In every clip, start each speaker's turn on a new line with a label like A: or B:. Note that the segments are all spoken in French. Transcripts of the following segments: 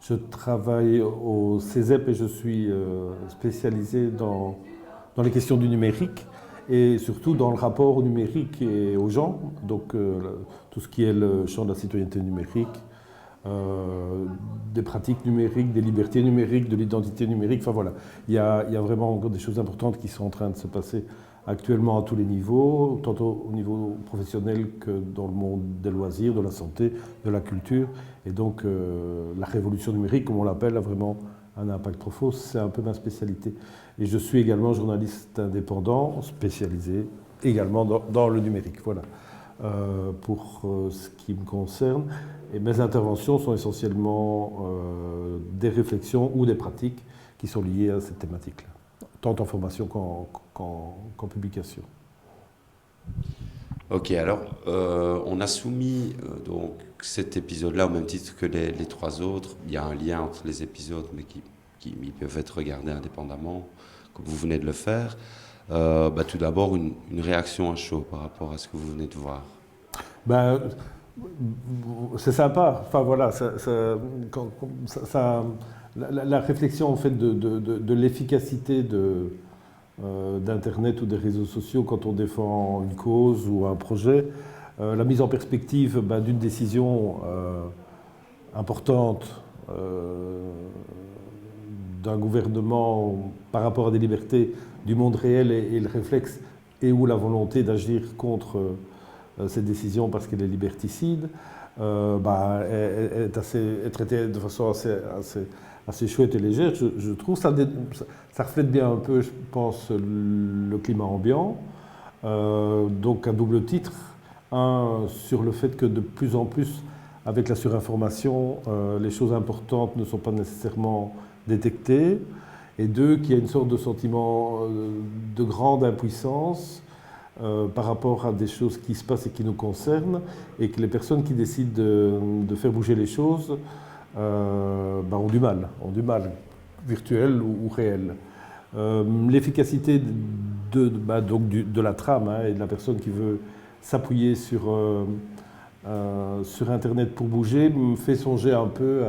A: Je travaille au CESEP et je suis spécialisé dans les questions du numérique et surtout dans le rapport au numérique et aux gens, donc tout ce qui est le champ de la citoyenneté numérique, euh, des pratiques numériques, des libertés numériques, de l'identité numérique. Enfin voilà, il y a vraiment encore des choses importantes qui sont en train de se passer actuellement à tous les niveaux, tant au niveau professionnel que dans le monde des loisirs, de la santé, de la culture. Et donc la révolution numérique, comme on l'appelle, a vraiment un impact profond. C'est un peu ma spécialité. Et je suis également journaliste indépendant, spécialisé également dans le numérique. Voilà. Pour ce qui me concerne. Et mes interventions sont essentiellement des réflexions ou des pratiques qui sont liées à cette thématique-là, tant en formation qu'en publication.
B: Ok, alors on a soumis donc cet épisode-là au même titre que les trois autres. Il y a un lien entre les épisodes, mais qui peuvent être regardés indépendamment, comme vous venez de le faire. Tout d'abord, une réaction à chaud par rapport à ce que vous venez de voir.
A: Ben, c'est sympa. Enfin voilà, la réflexion en fait de l'efficacité d'Internet ou des réseaux sociaux quand on défend une cause ou un projet, la mise en perspective d'une décision importante d'un gouvernement par rapport à des libertés du monde réel et le réflexe et ou la volonté d'agir contre cette décision parce qu'elle est liberticide, est traitée de façon assez chouette et légère. Je trouve ça reflète bien un peu, je pense, le climat ambiant. Donc à double titre, un sur le fait que de plus en plus, avec la surinformation, les choses importantes ne sont pas nécessairement détectées, et deux, qu'il y a une sorte de sentiment de grande impuissance par rapport à des choses qui se passent et qui nous concernent, et que les personnes qui décident de faire bouger les choses ont du mal, virtuel ou réel. L'efficacité de la trame et de la personne qui veut s'appuyer sur Internet pour bouger me fait songer un peu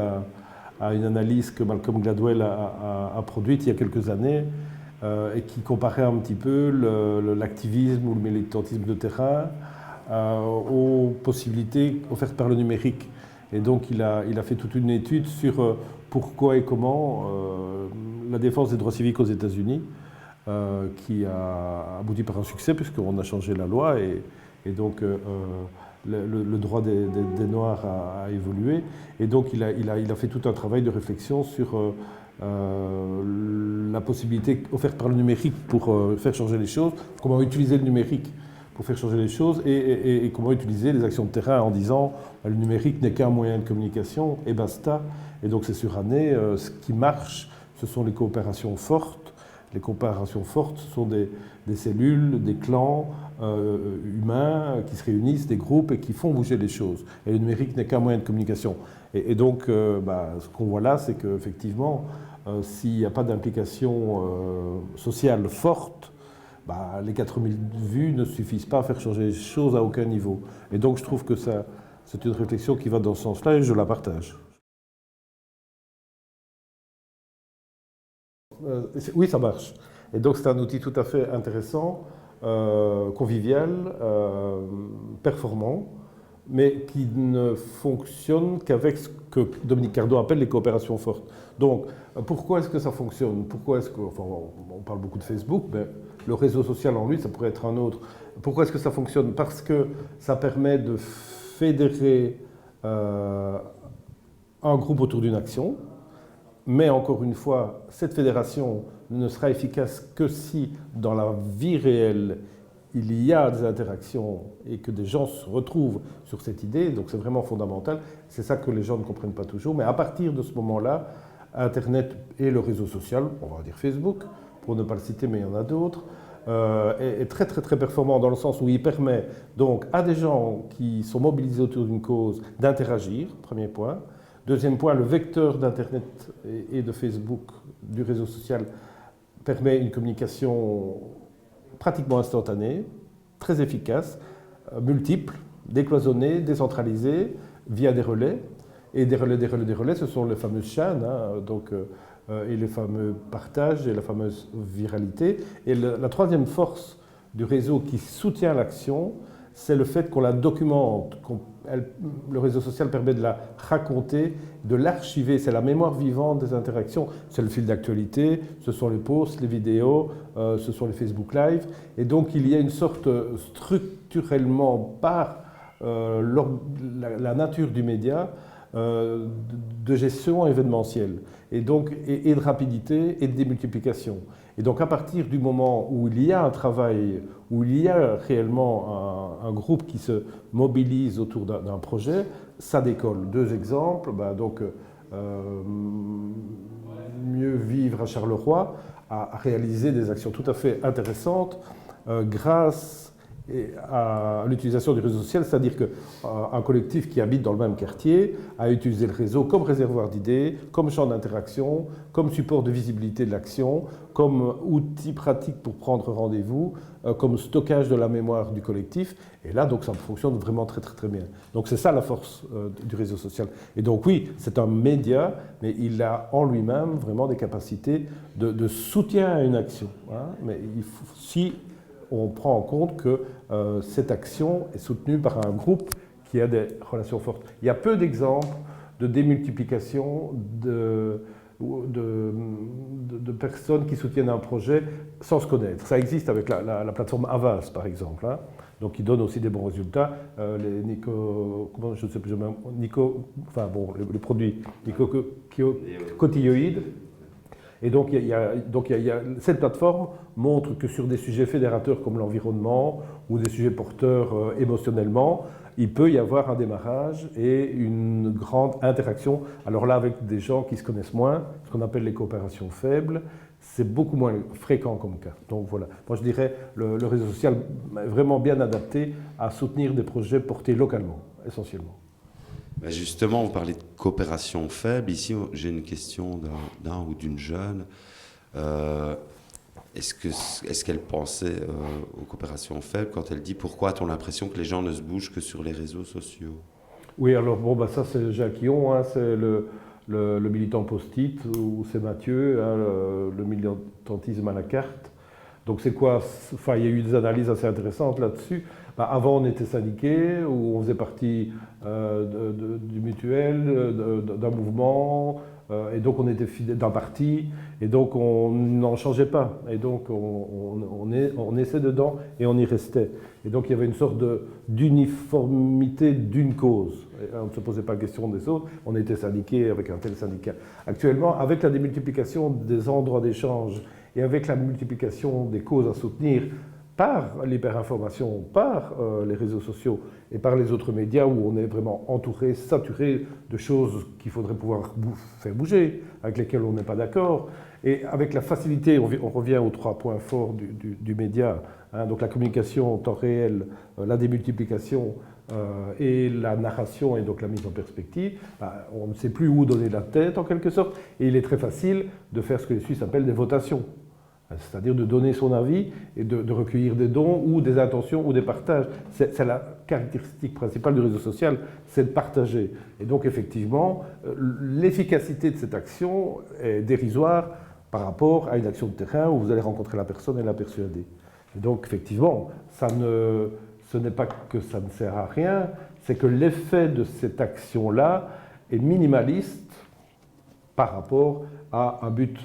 A: à une analyse que Malcolm Gladwell a produite il y a quelques années et qui comparait un petit peu l'activisme ou le militantisme de terrain aux possibilités offertes par le numérique. Et donc il a fait toute une étude sur pourquoi et comment la défense des droits civiques aux États-Unis, qui a abouti par un succès puisqu'on a changé la loi et donc le droit des Noirs a évolué. Et donc il a fait tout un travail de réflexion sur la possibilité offerte par le numérique pour faire changer les choses, comment utiliser le numérique pour faire changer les choses et comment utiliser les actions de terrain en disant le numérique n'est qu'un moyen de communication et basta. Et donc c'est suranné, ce qui marche, ce sont les coopérations fortes. Les coopérations fortes, ce sont des cellules, des clans humains qui se réunissent, des groupes et qui font bouger les choses. Et le numérique n'est qu'un moyen de communication. Et donc ce qu'on voit là, c'est qu'effectivement, s'il n'y a pas d'implication sociale forte, les 4000 vues ne suffisent pas à faire changer les choses à aucun niveau. Et donc je trouve que c'est une réflexion qui va dans ce sens-là et je la partage. Oui, ça marche. Et donc c'est un outil tout à fait intéressant, convivial, performant, mais qui ne fonctionne qu'avec ce que Dominique Cardot appelle les coopérations fortes. Donc, pourquoi est-ce que ça fonctionne? Pourquoi est-ce que, enfin, on parle beaucoup de Facebook, mais le réseau social en lui, ça pourrait être un autre. Pourquoi est-ce que ça fonctionne? Parce que ça permet de fédérer un groupe autour d'une action, mais encore une fois, cette fédération ne sera efficace que si, dans la vie réelle, il y a des interactions et que des gens se retrouvent sur cette idée. Donc c'est vraiment fondamental. C'est ça que les gens ne comprennent pas toujours. Mais à partir de ce moment-là, Internet et le réseau social, on va dire Facebook, pour ne pas le citer, mais il y en a d'autres, est très très très performant dans le sens où il permet donc à des gens qui sont mobilisés autour d'une cause d'interagir, premier point. Deuxième point, le vecteur d'Internet et de Facebook, du réseau social, permet une communication pratiquement instantanée, très efficace, multiple, décloisonnée, décentralisée, via des relais. Et des relais, ce sont les fameuses chaînes, hein, et les fameux partages et la fameuse viralité. Et la troisième force du réseau qui soutient l'action, c'est le fait qu'on la documente. Le réseau social permet de la raconter, de l'archiver. C'est la mémoire vivante des interactions. C'est le fil d'actualité, ce sont les posts, les vidéos, ce sont les Facebook Live. Et donc il y a une sorte, structurellement, par la nature du média, de gestion événementielle et de rapidité et de démultiplication. Et donc à partir du moment où il y a un travail, où il y a réellement un groupe qui se mobilise autour d'un projet, ça décolle. Deux exemples, Mieux vivre à Charleroi a réalisé des actions tout à fait intéressantes grâce à l'utilisation du réseau social, c'est-à-dire qu'un collectif qui habite dans le même quartier a utilisé le réseau comme réservoir d'idées, comme champ d'interaction, comme support de visibilité de l'action, comme outil pratique pour prendre rendez-vous, comme stockage de la mémoire du collectif. Et là, donc, ça fonctionne vraiment très, très, très bien. Donc, c'est ça la force du réseau social. Et donc, oui, c'est un média, mais il a en lui-même vraiment des capacités de soutien à une action. Hein. Mais si on prend en compte que cette action est soutenue par un groupe qui a des relations fortes. Il y a peu d'exemples de démultiplication de personnes qui soutiennent un projet sans se connaître. Ça existe avec la plateforme Havas, par exemple, hein, donc qui donne aussi des bons résultats. Les produits nicotinoïdes. Et donc, cette plateforme montre que sur des sujets fédérateurs comme l'environnement ou des sujets porteurs émotionnellement, il peut y avoir un démarrage et une grande interaction. Alors là, avec des gens qui se connaissent moins, ce qu'on appelle les coopérations faibles, c'est beaucoup moins fréquent comme cas. Donc voilà, moi je dirais le réseau social est vraiment bien adapté à soutenir des projets portés localement, essentiellement.
B: Justement, vous parlez de coopération faible. Ici, j'ai une question d'un ou d'une jeune. Est-ce qu'elle pensait aux coopérations faibles quand elle dit « Pourquoi a-t-on l'impression que les gens ne se bougent que sur les réseaux sociaux ?»
A: Oui, alors ça c'est Jacques Hillon, hein, c'est le militant post-it, ou c'est Mathieu, hein, le militantisme à la carte. Donc c'est quoi? Enfin, il y a eu des analyses assez intéressantes là-dessus. Avant, on était syndiqué, ou on faisait partie du mutuel, d'un mouvement, et donc on était fidèle d'un parti, et donc on n'en changeait pas. Et donc on essaie dedans et on y restait. Et donc il y avait une sorte d'uniformité d'une cause. Et on ne se posait pas question des autres, on était syndiqué avec un tel syndicat. Actuellement, avec la démultiplication des endroits d'échange et avec la multiplication des causes à soutenir, par l'hyperinformation, par les réseaux sociaux et par les autres médias où on est vraiment entouré, saturé de choses qu'il faudrait pouvoir faire bouger, avec lesquelles on n'est pas d'accord. Et avec la facilité, on revient aux trois points forts du média, hein, donc la communication en temps réel, la démultiplication et la narration et donc la mise en perspective, on ne sait plus où donner la tête en quelque sorte, et il est très facile de faire ce que les Suisses appellent des votations. C'est-à-dire de donner son avis et de recueillir des dons ou des intentions ou des partages. C'est la caractéristique principale du réseau social, c'est de partager. Et donc effectivement, l'efficacité de cette action est dérisoire par rapport à une action de terrain où vous allez rencontrer la personne et la persuader. Et donc effectivement, ce n'est pas que ça ne sert à rien, c'est que l'effet de cette action-là est minimaliste par rapport à un but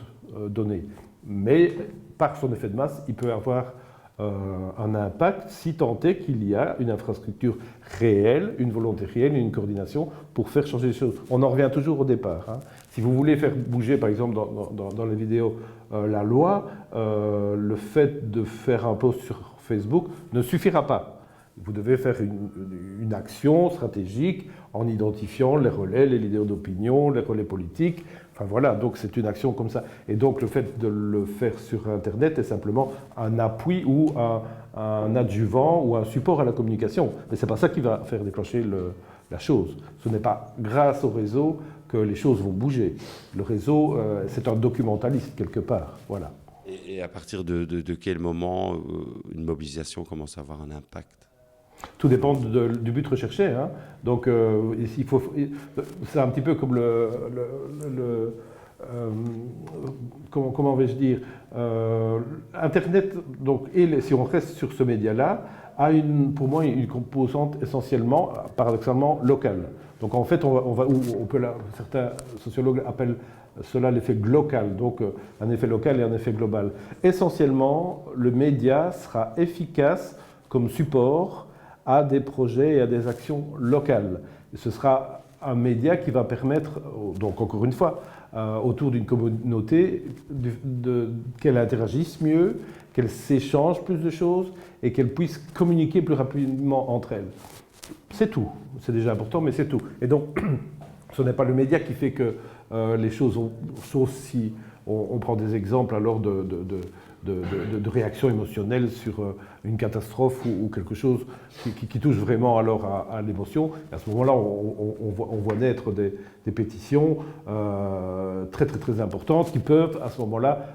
A: donné. Mais par son effet de masse, il peut avoir un impact si tant est qu'il y a une infrastructure réelle, une volonté réelle, une coordination pour faire changer les choses. On en revient toujours au départ. Hein. Si vous voulez faire bouger, par exemple, dans les vidéos, la loi, le fait de faire un post sur Facebook ne suffira pas. Vous devez faire une action stratégique en identifiant les relais, les leaders d'opinion, les relais politiques. Enfin voilà, donc c'est une action comme ça. Et donc le fait de le faire sur Internet est simplement un appui ou un adjuvant ou un support à la communication. Mais ce n'est pas ça qui va faire déclencher la chose. Ce n'est pas grâce au réseau que les choses vont bouger. Le réseau, c'est un documentaliste quelque part. Voilà.
B: Et à partir de quel moment une mobilisation commence à avoir un impact ?
A: Tout dépend du but recherché, hein. Donc, c'est un petit peu comme comment vais-je dire, Internet, donc, si on reste sur ce média-là, a pour moi une composante essentiellement, paradoxalement, locale. Donc en fait, certains sociologues appellent cela l'effet glocal, donc un effet local et un effet global. Essentiellement, le média sera efficace comme support à des projets et à des actions locales. Ce sera un média qui va permettre, donc encore une fois, autour d'une communauté, qu'elle interagisse mieux, qu'elle s'échange plus de choses et qu'elle puisse communiquer plus rapidement entre elles. C'est tout. C'est déjà important, mais c'est tout. Et donc, ce n'est pas le média qui fait que les choses, sauf si on prend des exemples alors de réactions émotionnelles sur une catastrophe ou quelque chose qui touche vraiment alors à l'émotion. À ce moment-là, on voit naître des pétitions très très très importantes qui peuvent à ce moment-là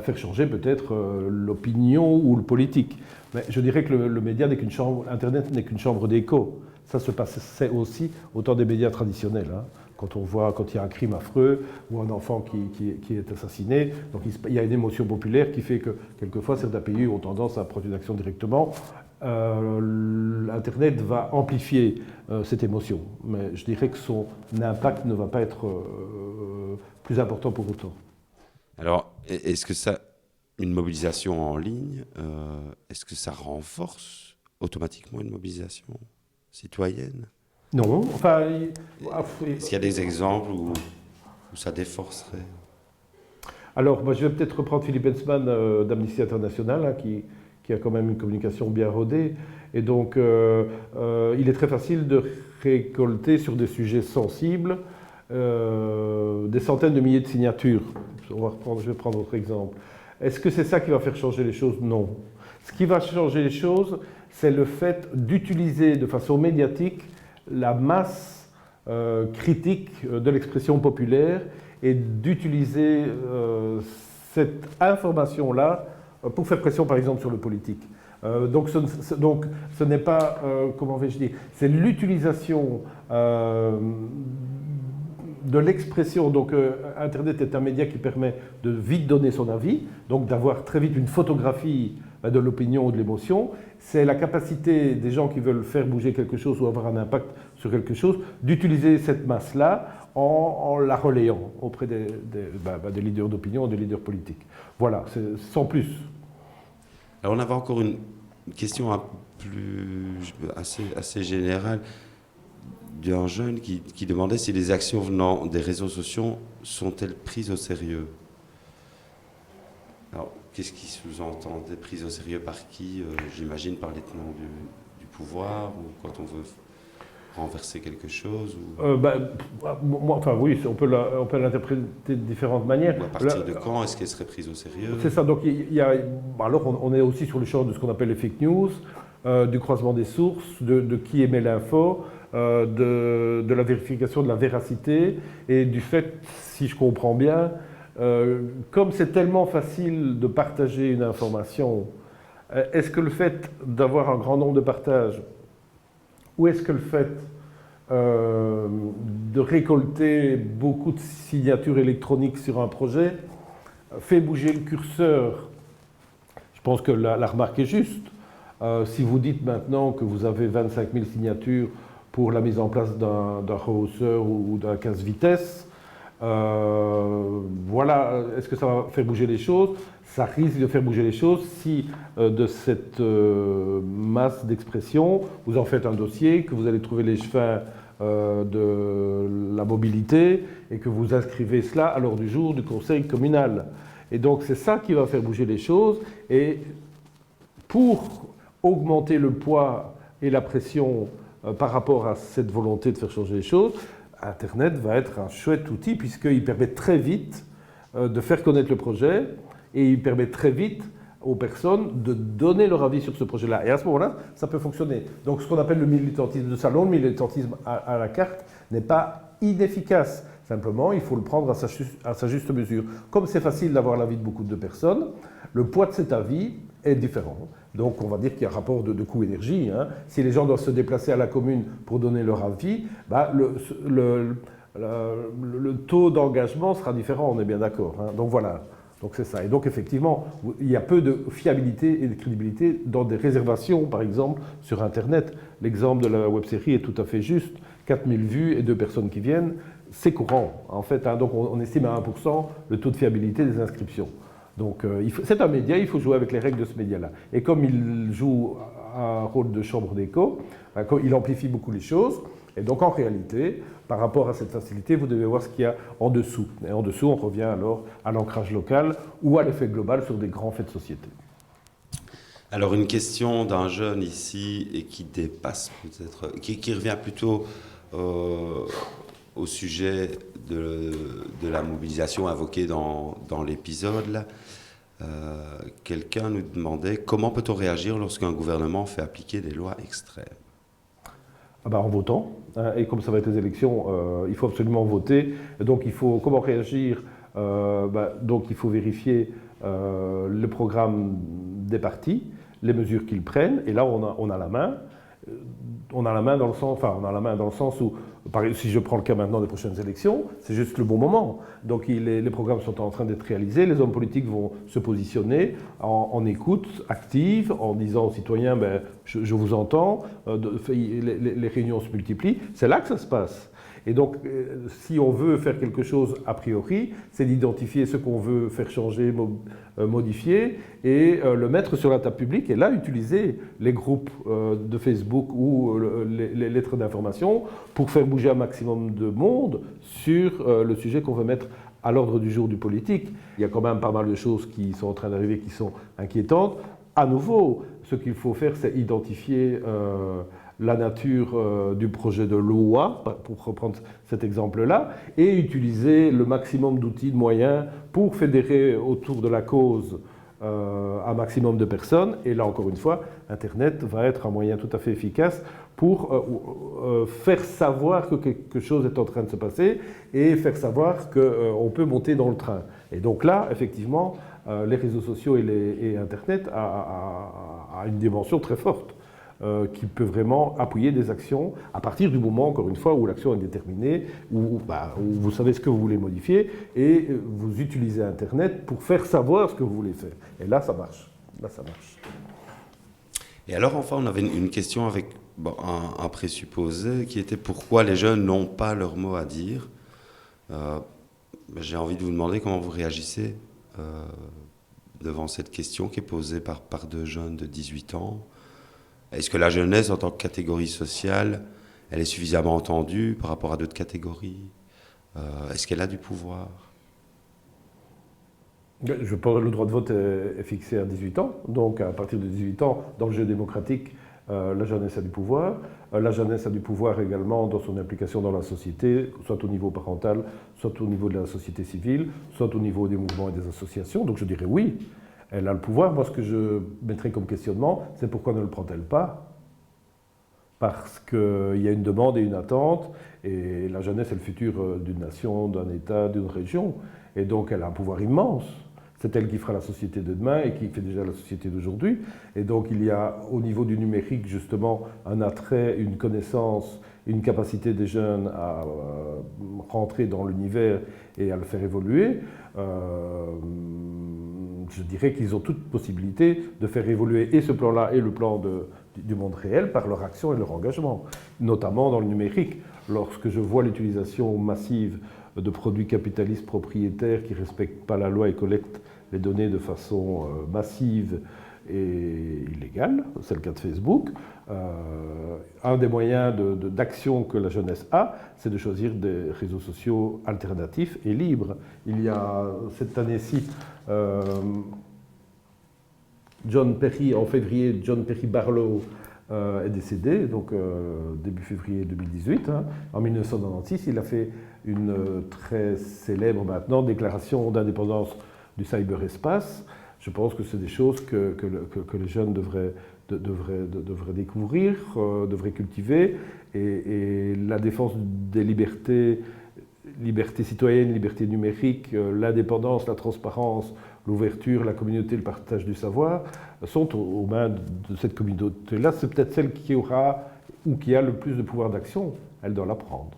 A: faire changer peut-être l'opinion ou le politique. Mais je dirais que le média n'est qu'une chambre, Internet n'est qu'une chambre d'écho. Ça se passe aussi autant des médias traditionnels. Hein. Quand il y a un crime affreux ou un enfant qui est assassiné, donc il y a une émotion populaire qui fait que quelquefois certains pays ont tendance à prendre une action directement. L'Internet va amplifier cette émotion, mais je dirais que son impact ne va pas être plus important pour autant.
B: Alors, est-ce que une mobilisation en ligne, est-ce que ça renforce automatiquement une mobilisation citoyenne?
A: Non, enfin...
B: Est-ce qu'il y a des exemples où ça déforcerait?
A: Alors, je vais peut-être reprendre Philippe Hensman d'Amnesty International, hein, qui a quand même une communication bien rodée. Et donc, il est très facile de récolter sur des sujets sensibles des centaines de milliers de signatures. Je vais prendre autre exemple. Est-ce que c'est ça qui va faire changer les choses? Non. Ce qui va changer les choses, c'est le fait d'utiliser de façon médiatique la masse critique de l'expression populaire et d'utiliser cette information-là pour faire pression, par exemple, sur le politique. Donc ce n'est pas, comment vais-je dire, c'est l'utilisation de l'expression. Donc Internet est un média qui permet de vite donner son avis, donc d'avoir très vite une photographie de l'opinion ou de l'émotion. C'est la capacité des gens qui veulent faire bouger quelque chose ou avoir un impact sur quelque chose, d'utiliser cette masse-là en la relayant auprès des leaders d'opinion, des leaders politiques. Voilà, c'est sans plus.
B: Alors on avait encore une question assez générale d'un jeune qui demandait si les actions venant des réseaux sociaux sont-elles prises au sérieux. Alors, qu'est-ce qui sous-entend des prises au sérieux par qui? J'imagine par les tenants du pouvoir, ou quand on veut renverser quelque chose
A: oui, on peut l'interpréter de différentes manières.
B: Ou à partir de quand est-ce qu'elle serait prise au sérieux?
A: C'est ça, donc alors on est aussi sur le champ de ce qu'on appelle les fake news, du croisement des sources, de qui émet l'info, de la vérification de la véracité, et du fait, si je comprends bien, comme c'est tellement facile de partager une information, est-ce que le fait d'avoir un grand nombre de partages, ou est-ce que le fait de récolter beaucoup de signatures électroniques sur un projet fait bouger le curseur? Je pense que la remarque est juste. Si vous dites maintenant que vous avez 25 000 signatures pour la mise en place d'un rehausseur ou d'un casse-vitesse, voilà, est-ce que ça va faire bouger les choses? Ça risque de faire bouger les choses si de cette masse d'expression, vous en faites un dossier, que vous allez trouver les chemins de la mobilité et que vous inscrivez cela à l'ordre du jour du conseil communal. Et donc c'est ça qui va faire bouger les choses. Et pour augmenter le poids et la pression par rapport à cette volonté de faire changer les choses, Internet va être un chouette outil puisqu'il permet très vite de faire connaître le projet et il permet très vite aux personnes de donner leur avis sur ce projet-là. Et à ce moment-là, ça peut fonctionner. Donc ce qu'on appelle le militantisme de salon, le militantisme à la carte, n'est pas inefficace. Simplement, il faut le prendre à sa juste mesure. Comme c'est facile d'avoir l'avis de beaucoup de personnes, le poids de cet avis est différent. Donc on va dire qu'il y a un rapport de coût-énergie. Hein. Si les gens doivent se déplacer à la commune pour donner leur avis, le taux d'engagement sera différent, on est bien d'accord. Hein. Donc voilà, donc c'est ça. Et donc effectivement, il y a peu de fiabilité et de crédibilité dans des réservations, par exemple, sur Internet. L'exemple de la web-série est tout à fait juste. 4000 vues et 2 personnes qui viennent, c'est courant, en fait. Hein. Donc on estime à 1% le taux de fiabilité des inscriptions. Donc c'est un média, il faut jouer avec les règles de ce média-là. Et comme il joue un rôle de chambre d'écho, il amplifie beaucoup les choses. Et donc en réalité, par rapport à cette facilité, vous devez voir ce qu'il y a en dessous. Et en dessous, on revient alors à l'ancrage local ou à l'effet global sur des grands faits de société.
B: Alors une question d'un jeune ici et qui dépasse peut-être, qui revient plutôt au sujet de la mobilisation invoquée dans l'épisode là. Quelqu'un nous demandait comment peut-on réagir lorsqu'un gouvernement fait appliquer des lois extrêmes.
A: En votant, hein, et comme ça va être les élections, il faut absolument voter. Et donc comment réagir donc il faut vérifier le programme des partis, les mesures qu'ils prennent, et là on a la main. On a la main dans le sens où, si je prends le cas maintenant des prochaines élections, c'est juste le bon moment. Donc les programmes sont en train d'être réalisés, les hommes politiques vont se positionner en écoute active, en disant aux citoyens je vous entends, les réunions se multiplient, c'est là que ça se passe. Et donc, si on veut faire quelque chose a priori, c'est d'identifier ce qu'on veut faire changer, modifier, et le mettre sur la table publique, et là, utiliser les groupes de Facebook ou les lettres d'information pour faire bouger un maximum de monde sur le sujet qu'on veut mettre à l'ordre du jour du politique. Il y a quand même pas mal de choses qui sont en train d'arriver qui sont inquiétantes. À nouveau, ce qu'il faut faire, c'est identifier la nature du projet de loi, pour reprendre cet exemple-là, et utiliser le maximum d'outils, de moyens pour fédérer autour de la cause un maximum de personnes. Et là, encore une fois, Internet va être un moyen tout à fait efficace pour faire savoir que quelque chose est en train de se passer et faire savoir qu'on peut monter dans le train. Et donc là, effectivement, les réseaux sociaux et Internet a une dimension très forte. Qui peut vraiment appuyer des actions à partir du moment, encore une fois, où l'action est déterminée, où vous savez ce que vous voulez modifier, et vous utilisez Internet pour faire savoir ce que vous voulez faire. Et là, ça marche.
B: Et alors, enfin, on avait une question avec un présupposé qui était pourquoi les jeunes n'ont pas leur mot à dire. J'ai envie de vous demander comment vous réagissez devant cette question qui est posée par 2 jeunes de 18 ans. Est-ce que la jeunesse, en tant que catégorie sociale, elle est suffisamment entendue par rapport à d'autres catégories ? Est-ce qu'elle a du pouvoir ?
A: Je pense que le droit de vote est fixé à 18 ans. Donc, à partir de 18 ans, dans le jeu démocratique, la jeunesse a du pouvoir. La jeunesse a du pouvoir également dans son implication dans la société, soit au niveau parental, soit au niveau de la société civile, soit au niveau des mouvements et des associations. Donc, je dirais oui. Elle a le pouvoir. Moi, ce que je mettrais comme questionnement, c'est pourquoi ne le prend-elle pas ? Parce qu'il y a une demande et une attente, et la jeunesse est le futur d'une nation, d'un État, d'une région, et donc elle a un pouvoir immense. C'est elle qui fera la société de demain et qui fait déjà la société d'aujourd'hui. Et donc il y a au niveau du numérique justement un attrait, une connaissance, une capacité des jeunes à rentrer dans l'univers et à le faire évoluer. Je dirais qu'ils ont toute possibilité de faire évoluer et ce plan-là et le plan du monde réel par leur action et leur engagement, notamment dans le numérique. Lorsque je vois l'utilisation massive de produits capitalistes propriétaires qui ne respectent pas la loi et collectent les données de façon massive et illégale, c'est le cas de Facebook, un des moyens d'action que la jeunesse a, c'est de choisir des réseaux sociaux alternatifs et libres. Il y a cette année-ci, John Perry, en février, John Perry Barlow est décédé, donc début février 2018. Hein. En 1996, il a fait une très célèbre maintenant déclaration d'indépendance du cyberespace. Je pense que c'est des choses que les jeunes devraient découvrir, devraient cultiver, et la défense des libertés citoyennes, libertés numériques, l'indépendance, la transparence, l'ouverture, la communauté, le partage du savoir, sont aux mains de cette communauté-là. C'est peut-être celle qui aura ou qui a le plus de pouvoir d'action. Elle doit l'apprendre.